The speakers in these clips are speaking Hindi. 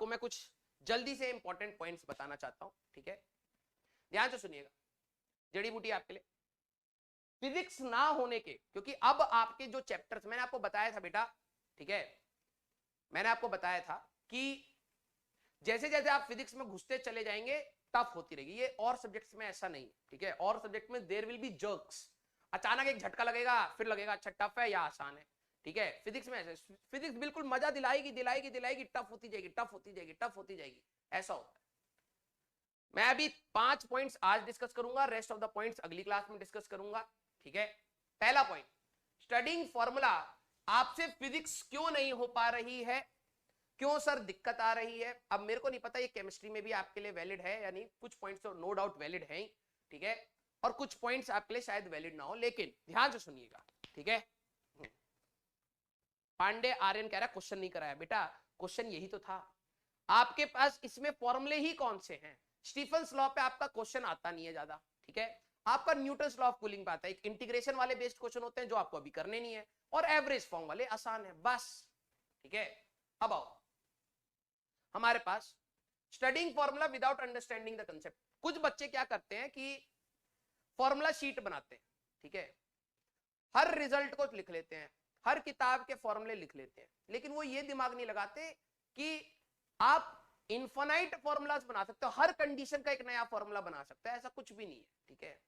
मैं कुछ जल्दी से इंपॉर्टेंट पॉइंट्स बताना चाहता हूं, ठीक है, ध्यान से सुनिएगा। जड़ी बूटी आपके लिए फिजिक्स ना होने के, क्योंकि अब आपके जो चैप्टर्स मैंने आपको बताया था बेटा, ठीक है, मैंने आपको बताया था कि जैसे जैसे आप फिजिक्स में घुसते चले जाएंगे टफ होती रहेगी। ये और सब्जेक्ट्स में ऐसा नहीं है, ठीक है, और सब्जेक्ट में देयर विल बी जर्क्स, अचानक एक झटका लगेगा, फिर लगेगा अच्छा टफ है या आसान है, ठीक है। फिजिक्स में ऐसे, फिजिक्स बिल्कुल मजा दिलाएगी दिलाएगी दिलाएगी, टफ होती जाएगी टफ होती जाएगी टफ होती जाएगी, ऐसा होता है। मैं अभी 5 पॉइंट्स आज डिस्कस करूंगा, रेस्ट ऑफ द पॉइंट्स अगली क्लास में डिस्कस करूंगा, ठीक है। पहला पॉइंट, स्टडिंग फॉर्मूला। आपसे फिजिक्स क्यों नहीं हो पा रही है, क्यों सर दिक्कत आ रही है? अब मेरे को नहीं पता ये केमिस्ट्री में भी आपके लिए वैलिड है या नहीं, कुछ पॉइंट्स तो नो डाउट वैलिड है, ठीक है, और कुछ पॉइंट्स आपके लिए शायद वैलिड ना हो, लेकिन ध्यान से सुनिएगा, ठीक है। पांडे आर्यन कह रहा है क्वेश्चन नहीं कराया, बेटा क्वेश्चन यही तो था। आपके पास इसमें फॉर्मूले ही कौन से हैं? स्टीफन्स लॉ पे आपका क्वेश्चन आता नहीं है ज्यादा, ठीक है, आपका न्यूटन्स लॉ ऑफ कूलिंग पे आता है। एक इंटीग्रेशन वाले बेस्ड क्वेश्चन होते हैं जो आपको अभी करने नहीं है, और एवरेज फॉर्म वाले आसान है बस, ठीक है। अब आओ हमारे पास studying formula without understanding the concept. कुछ बच्चे क्या करते हैं कि फॉर्मूला शीट बनाते हैं, ठीक है, हर रिजल्ट को लिख लेते हैं, हर किताब के फॉर्मूले लिख लेते हैं, लेकिन वो ये दिमाग नहीं लगाते कि आप इनफाइनाइट फॉर्मूलाज बना सकते हो, हर कंडीशन का एक नया फॉर्मूला बना सकते हो, ऐसा कुछ भी नहीं है, ठीक है।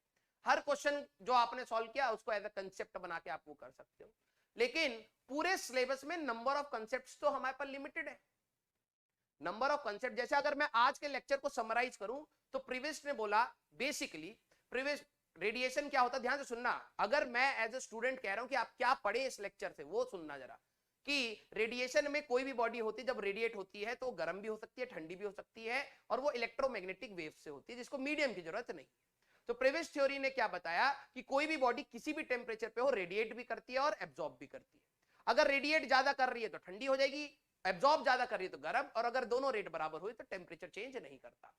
हर क्वेश्चन जो आपने सॉल्व किया उसको एज अ कंसेप्ट बना के आप वो कर सकते हो, लेकिन पूरे सिलेबस में नंबर ऑफ कंसेप्ट्स तो हमारे पास लिमिटेड है। नंबर ऑफ कंसेप्ट, जैसे अगर मैं आज के लेक्चर को समराइज करूं तो प्रीवियस ने बोला, बेसिकली प्रीवियस रेडिएशन क्या होता है, ध्यान से सुनना। अगर मैं एज ए स्टूडेंट कह रहा हूं कि आप क्या पढ़े इस लेक्चर से, वो सुनना जरा, कि रेडिएशन में कोई भी बॉडी होती है जब रेडिएट होती है तो गर्म भी हो सकती है, ठंडी भी हो सकती है, और वो इलेक्ट्रोमैग्नेटिक वेव से होती है जिसको मीडियम की जरूरत नहीं। तो प्रीवियस थ्योरी ने क्या बताया कि कोई भी बॉडी किसी भी टेम्परेचर पे हो रेडिएट भी करती है और एब्जॉर्ब भी करती है। अगर रेडिएट ज्यादा कर रही है तो ठंडी हो जाएगी, एब्जॉर्ब ज्यादा कर रही है तो गर्म, और अगर दोनों रेट बराबर हुई तो टेम्परेचर चेंज नहीं करता।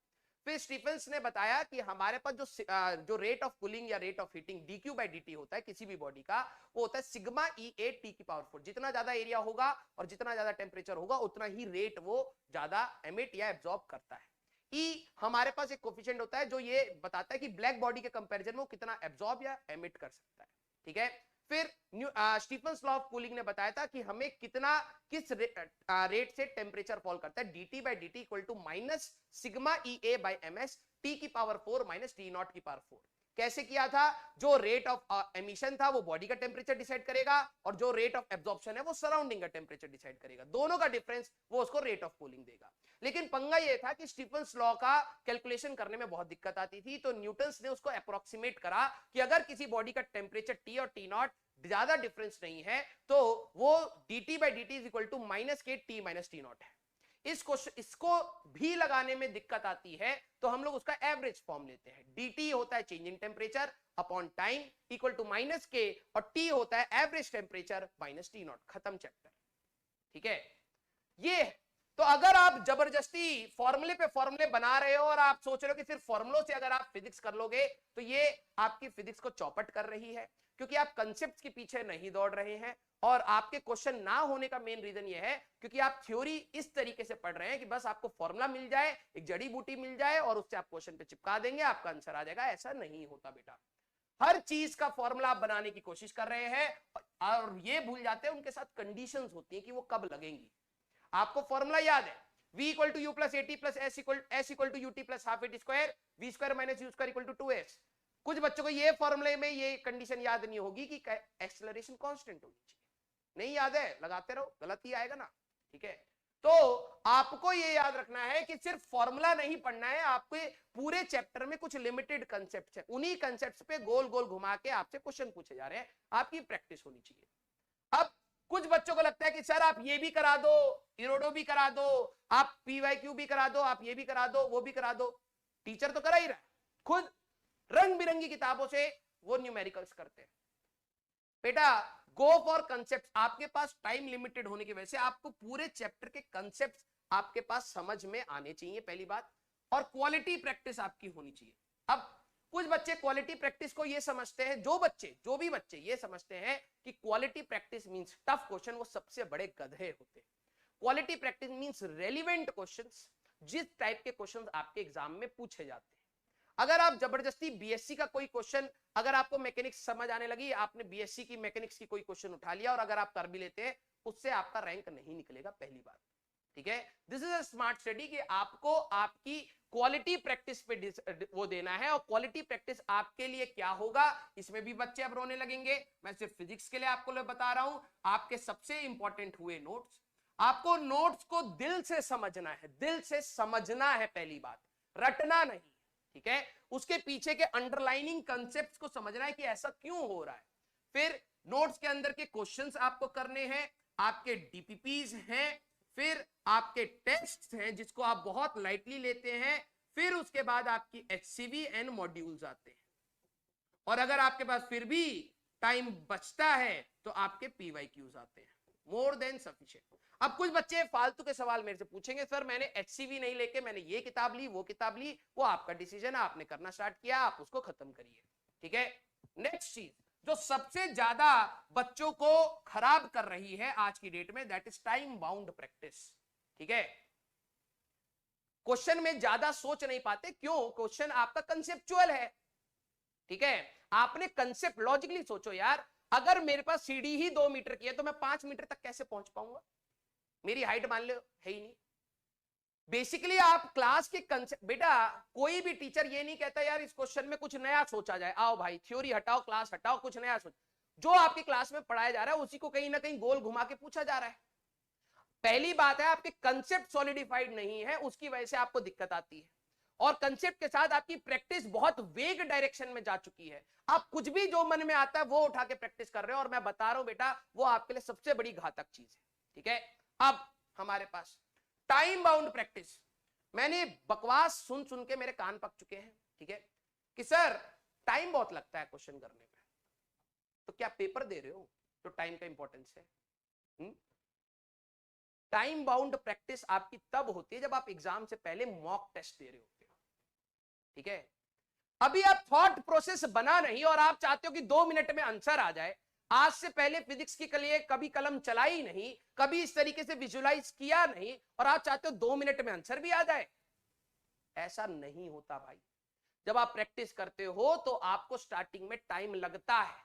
फिर स्टीफेंस ने बताया कि हमारे पास जो रेट ऑफ कूलिंग या rate of heating dq by dt होता है किसी भी बॉडी का, वो होता है सिग्मा E a t की पावर 4। जितना ज्यादा एरिया होगा और जितना ज्यादा टेम्परेचर होगा उतना ही रेट वो ज्यादा एमिट या एब्जॉर्ब करता है। E हमारे पास एक कोफिशिएंट होता है जो ये बताता है कि ब्लैक बॉडी के कंपैरिजन में वो कितना एब्जॉर्ब या एमिट कर सकता है, ठीक है। फिर स्टीफन्स लॉ ऑफ कूलिंग ने बताया था कि हमें कितना किस रेट से टेम्परेचर फॉल करता है, dt by dt equal to minus sigma EA by ms t की पावर 4 माइनस t नॉट की पावर 4। कैसे किया था? जो रेट ऑफ एमिशन था वो बॉडी का टेम्परेचर डिसाइड करेगा, और जो रेट ऑफ एब्जॉर्प्शन है वो सराउंडिंग का टेम्परेचर डिसाइड करेगा, दोनों का डिफरेंस वो उसको रेट ऑफ कूलिंग देगा। लेकिन पंगा ये था कि स्टीफन्स लॉ का कैलकुलेशन करने में बहुत दिक्कत आती थी, तो न्यूटन्स ने उसको अप्रोक्सीमेट करा कि अगर किसी बॉडी का टेम्परेचर T और T नॉट ज्यादा डिफरेंस नहीं है तो वो dt by dt is equal to minus K T minus T not है। इसको भी लगाने में दिक्कत आती है तो हम लोग उसका एवरेज फॉर्म लेते हैं। dt होता है change in temperature upon time equal to minus K, और t होता है average temperature minus T not. खत्म चैप्टर, ठीक है। ये तो अगर आप जबरदस्ती फॉर्मूले पे फॉर्मूले बना रहे हो और आप सोच रहे हो कि सिर्फ फॉर्मूलों से अगर आप फिजिक्स कर लोगे तो ये आपकी फिजिक्स को चौपट कर रही है, क्योंकि आप कंसेप्ट्स के पीछे नहीं दौड़ रहे हैं। और आपके क्वेश्चन ना होने का मेन रीजन ये है क्योंकि आप थ्योरी इस तरीके से पढ़ रहे हैं कि बस आपको फॉर्मूला मिल जाए, एक जड़ी बूटी मिल जाए और उससे आप क्वेश्चन पे चिपका देंगे, आपका आंसर आ जाएगा। ऐसा नहीं होता बेटा, हर चीज का फॉर्मूला आप बनाने की कोशिश कर रहे हैं और ये भूल जाते हैं उनके साथ कंडीशंस होती है कि वो कब लगेंगी। आपको फॉर्मूला याद है, v equal to u plus AT plus S equal to UT plus half AT square V square minus U square equal to 2s। कुछ बच्चों को ये फॉर्मूले में ये कंडीशन याद नहीं होगी कि एक्सेलरेशन कांस्टेंट होनी चाहिए, नहीं याद है, लगाते रहो, गलत ही आएगा ना, ठीक है। तो आपको ये याद रखना है कि सिर्फ फॉर्मूला नहीं पढ़ना है, आपके पूरे चैप्टर में कुछ लिमिटेड कंसेप्ट्स हैं, उन्हीं कंसेप्ट्स पे गोल गोल घुमा के आपसे क्वेश्चन पूछे जा रहे हैं, आपकी प्रैक्टिस होनी चाहिए। अब कुछ बच्चों को लगता है कि सर आप ये भी करा दो, इरोडो भी करा दो, आप PYQ भी करा दो, आप ये भी करा दो, वो भी करा दो। टीचर तो करा ही रहा है, खुद रंग बिरंगी किताबों से वो न्यूमेरिकल्स करते हैं। बेटा गो फॉर कंसेप्ट, आपके पास टाइम लिमिटेड होने की वजह से आपको पूरे चैप्टर के कंसेप्ट आपके पास समझ में आने चाहिए, पहली बात, और क्वालिटी प्रैक्टिस आपकी होनी चाहिए। अब कुछ बच्चे क्वालिटी प्रैक्टिस को ये समझते हैं, जो भी बच्चे ये समझते हैं कि quality practice means tough question, वो सबसे बड़े गधे होते हैं। Quality practice means relevant questions, जिस टाइप के क्वेश्चंस आपके एग्जाम में पूछे जाते हैं। अगर आप जबरदस्ती बीएससी का कोई क्वेश्चन, अगर आपको मैकेनिक्स समझ आने लगी, आपने बीएससी की मैकेनिक्स की कोई क्वेश्चन उठा लिया और अगर आप कर भी लेते हैं, उससे आपका रैंक नहीं निकलेगा, पहली बात। ठीक है, this is a smart study कि आपको आपकी क्वालिटी प्रैक्टिस पे वो देना है, और क्वालिटी प्रैक्टिस आपके लिए क्या होगा, इसमें भी बच्चे अब रोने लगेंगे। मैं सिर्फ फिजिक्स के लिए आपको बता रहा हूं, आपके सबसे इंपॉर्टेंट हुए नोट्स। आपको नोट्स को दिल से समझना है, दिल से समझना है, पहली बात, रटना नहीं। ठीक है, उसके पीछे के अंडरलाइनिंग कंसेप्ट्स को समझना है कि ऐसा क्यों हो रहा है। फिर नोट्स के अंदर के क्वेश्चंस आपको करने हैं, आपके डीपीपीज हैं, फिर आपके टेस्ट्स हैं जिसको आप बहुत लाइटली लेते हैं, फिर उसके बाद आपकी एचसीवी एंड मॉड्यूल्स आते हैं, और अगर आपके पास फिर भी टाइम बचता है तो आपके पीवाईक्यूज आते हैं। More than sufficient. अब कुछ बच्चे फालतू के सवाल मेरे से पूछेंगे, सर मैंने एचसीवी नहीं लेके मैंने ये किताब ली, वो किताब ली, वो आपका डिसीजन है, आपने करना स्टार्ट किया, आप उसको खत्म करिए। ठीक है, नेक्स्ट चीज जो सबसे ज्यादा बच्चों को खराब कर रही है आज की डेट में, that is time bound practice. ठीक है, क्वेश्चन में ज्यादा सोच नहीं पाते, क्यों? क्वेश्चन आपका कंसेप्चुअल है। ठीक है, आपने कंसेप्ट लॉजिकली सोचो यार, अगर मेरे पास सीढ़ी ही 2 मीटर की है तो मैं 5 मीटर तक कैसे पहुंच पाऊंगा? मेरी हाइट मान लो है ही नहीं। बेसिकली आप क्लास के कंसेप्ट, बेटा कोई भी टीचर ये नहीं कहता यार इस क्वेश्चन में कुछ नया सोचा जाए, आओ भाई थ्योरी हटाओ, क्लास हटाओ, कुछ नया सोच। जो आपकी क्लास में पढ़ाया जा रहा है उसी को कहीं ना कहीं गोल घुमा के पूछा जा रहा है। पहली बात है, आपके कंसेप्ट सॉलिडिफाइड नहीं है, उसकी वजह से आपको दिक्कत आती है, और कंसेप्ट के साथ आपकी प्रैक्टिस बहुत वेग डायरेक्शन में जा चुकी है। आप कुछ भी जो मन में आता है वो उठा के प्रैक्टिस कर रहे हो, और मैं बता रहा हूं बेटा वो आपके लिए सबसे बड़ी घातक चीज है। ठीक है, अब हमारे पास टाइम बाउंड प्रैक्टिस, मैंने बकवास सुन सुन के मेरे कान पक चुके हैं। ठीक है, कि सर टाइम बहुत लगता है क्वेश्चन करने में, तो क्या पेपर दे रहे हो तो टाइम का इंपॉर्टेंस है? टाइम बाउंड प्रैक्टिस आपकी तब होती है जब आप एग्जाम से पहले मॉक टेस्ट दे रहे होते हो। ठीक है, अभी आप थॉट प्रोसेस बना नहीं और आप चाहते हो कि 2 मिनट में आंसर आ जाए। आज से पहले फिजिक्स की लिए कभी कलम चलाई नहीं, कभी इस तरीके से विजुलाइज किया नहीं, और आप चाहते हो 2 मिनट में आंसर भी आ जाए। ऐसा नहीं होता भाई। जब आप प्रैक्टिस करते हो तो आपको स्टार्टिंग में टाइम लगता है,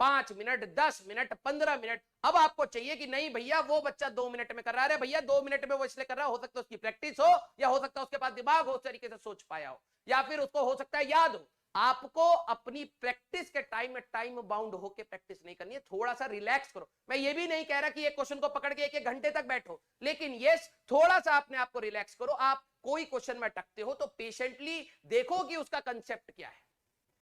5 मिनट, 10 मिनट, 15 मिनट। अब आपको चाहिए कि नहीं भैया वो बच्चा 2 मिनट में कर रहा है, भैया 2 मिनट में वो इसलिए कर रहा है, हो सकता है उसकी प्रैक्टिस हो, या हो सकता है उसके पास दिमाग हो उस तरीके से सोच पाया हो, या फिर उसको हो सकता है याद हो। आपको अपनी प्रैक्टिस के टाइम में टाइम बाउंड होकर प्रैक्टिस नहीं करनी है, थोड़ा सा रिलैक्स करो। मैं ये भी नहीं कह रहा कि एक क्वेश्चन को पकड़ के 1 घंटे तक बैठो, लेकिन यस थोड़ा सा अपने आप को रिलैक्स करो। आप कोई क्वेश्चन में अटकते हो तो पेशेंटली देखो कि उसका कंसेप्ट क्या है,